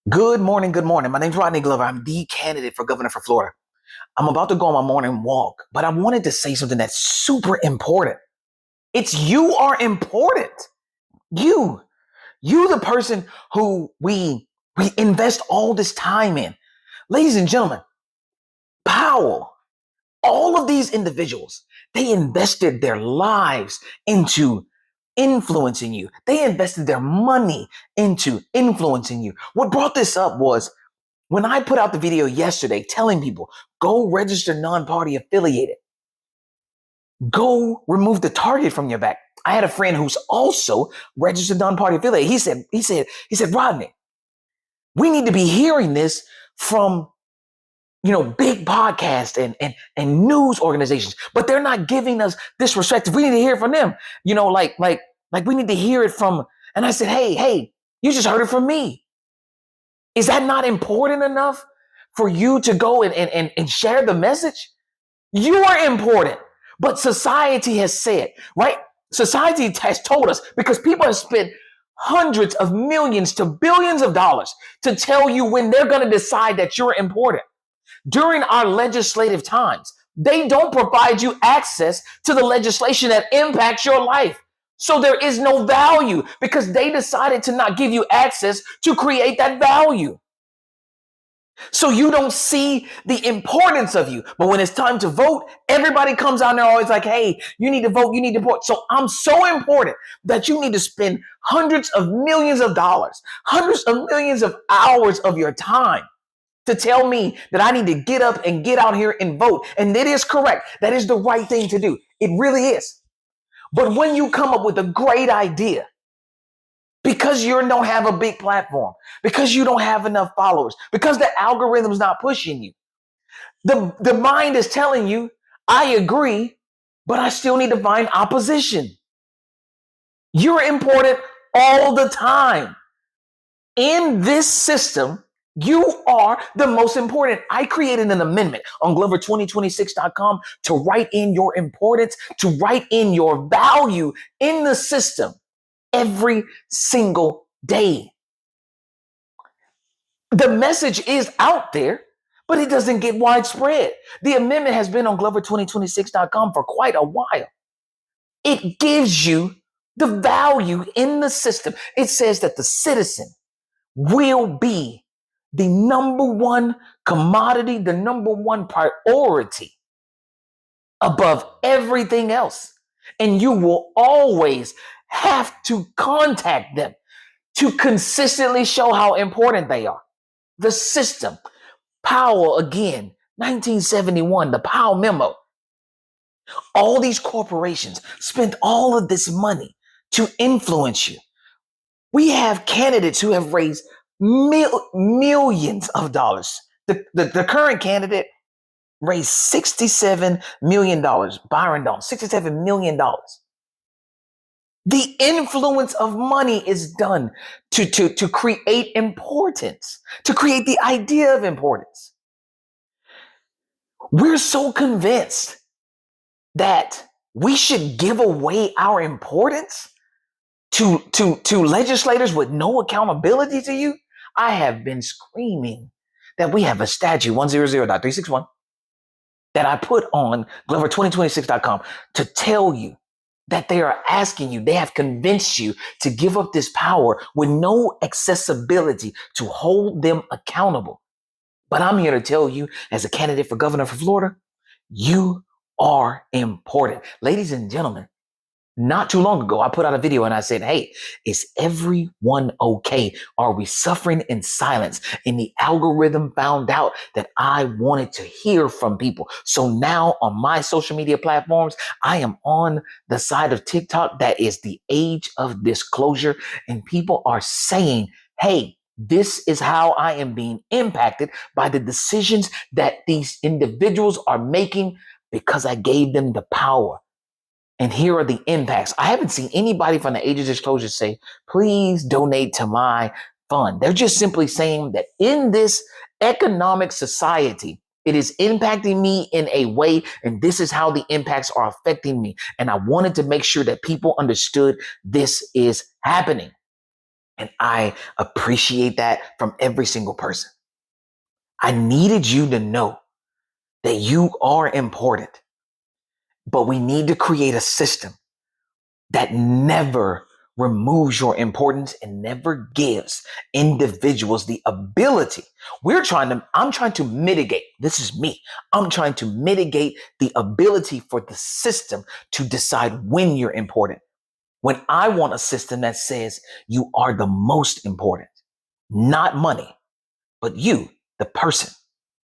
Good morning. Good morning. My name's Rodney Glover. I'm the candidate for governor for Florida. I'm about to go on my morning walk, but I wanted to say something that's super important. It's you are important. You, you, the person who we invest all this time in. Ladies and gentlemen, Powell, all of these individuals, they invested their lives into influencing you. They invested their money into influencing you. What brought this up was when I put out the video yesterday telling people, go register non-party affiliated, go remove the target from your back. I had a friend who's also registered non-party affiliated. He said, Rodney, we need to be hearing this from, big podcasts and news organizations, but they're not giving us this respect. We need to hear it from them, like we need to hear it from, and I said, hey, you just heard it from me. Is that not important enough for you to go and share the message? You are important. But society has said, right? Society has told us because people have spent hundreds of millions to billions of dollars to tell you when they're going to decide that you're important. During our legislative times, they don't provide you access to the legislation that impacts your life. So there is no value because they decided to not give you access to create that value. So you don't see the importance of you. But when it's time to vote, everybody comes out there always like, hey, you need to vote, you need to vote. So I'm so important that you need to spend hundreds of millions of dollars, hundreds of millions of hours of your time to tell me that I need to get up and get out here and vote. And it is correct. That is the right thing to do. It really is. But when you come up with a great idea, because you don't have a big platform, because you don't have enough followers, because the algorithm's not pushing you, the mind is telling you, I agree, but I still need to find opposition. You're important all the time. In this system, you are the most important. I created an amendment on Glover2026.com to write in your importance, to write in your value in the system every single day. The message is out there, but it doesn't get widespread. The amendment has been on Glover2026.com for quite a while. It gives you the value in the system. It says that the citizen will be the number one commodity, the number one priority above everything else. And you will always have to contact them to consistently show how important they are. The system, Powell again, 1971, the Powell memo. All these corporations spent all of this money to influence you. We have candidates who have raised millions of dollars. The current candidate raised $67 million. Byron Donalds, $67 million. The influence of money is done to create importance, to create the idea of importance. We're so convinced that we should give away our importance to legislators with no accountability to you. I have been screaming that we have a statute 100.361 that I put on Glover2026.com to tell you that they are asking you, they have convinced you to give up this power with no accessibility to hold them accountable. But I'm here to tell you, as a candidate for governor for Florida, you are important. Ladies and gentlemen, not too long ago, I put out a video and I said, hey, is everyone okay? Are we suffering in silence? And the algorithm found out that I wanted to hear from people. So now on my social media platforms, I am on the side of TikTok that is the age of disclosure. And people are saying, hey, this is how I am being impacted by the decisions that these individuals are making because I gave them the power. And here are the impacts. I haven't seen anybody from the age of disclosure say, please donate to my fund. They're just simply saying that in this economic society, it is impacting me in a way, and this is how the impacts are affecting me. And I wanted to make sure that people understood this is happening. And I appreciate that from every single person. I needed you to know that you are important, but we need to create a system that never removes your importance and never gives individuals the ability. I'm trying to mitigate. This is me. I'm trying to mitigate the ability for the system to decide when you're important. When I want a system that says you are the most important, not money, but you, the person,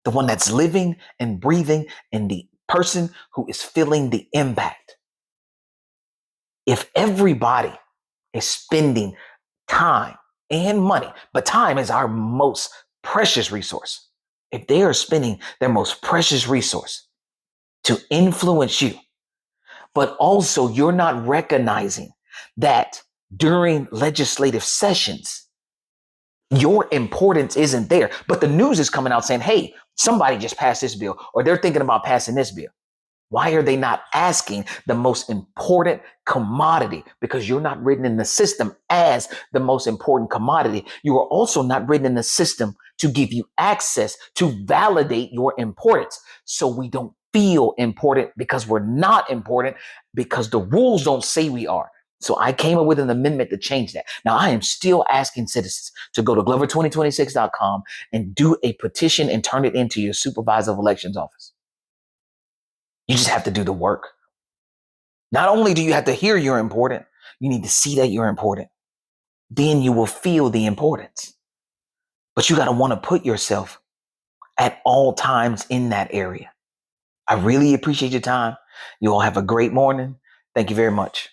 the one that's living and breathing, and the person who is feeling the impact. If everybody is spending time and money, but time is our most precious resource. If they are spending their most precious resource to influence you, but also you're not recognizing that during legislative sessions, your importance isn't there, but the news is coming out saying, hey, somebody just passed this bill, or they're thinking about passing this bill. Why are they not asking the most important commodity? Because you're not written in the system as the most important commodity. You are also not written in the system to give you access to validate your importance. So we don't feel important because we're not important, because the rules don't say we are. So I came up with an amendment to change that. Now I am still asking citizens to go to glover2026.com and do a petition and turn it into your supervisor of elections office. You just have to do the work. Not only do you have to hear you're important, you need to see that you're important. Then you will feel the importance. But you got to want to put yourself at all times in that area. I really appreciate your time. You all have a great morning. Thank you very much.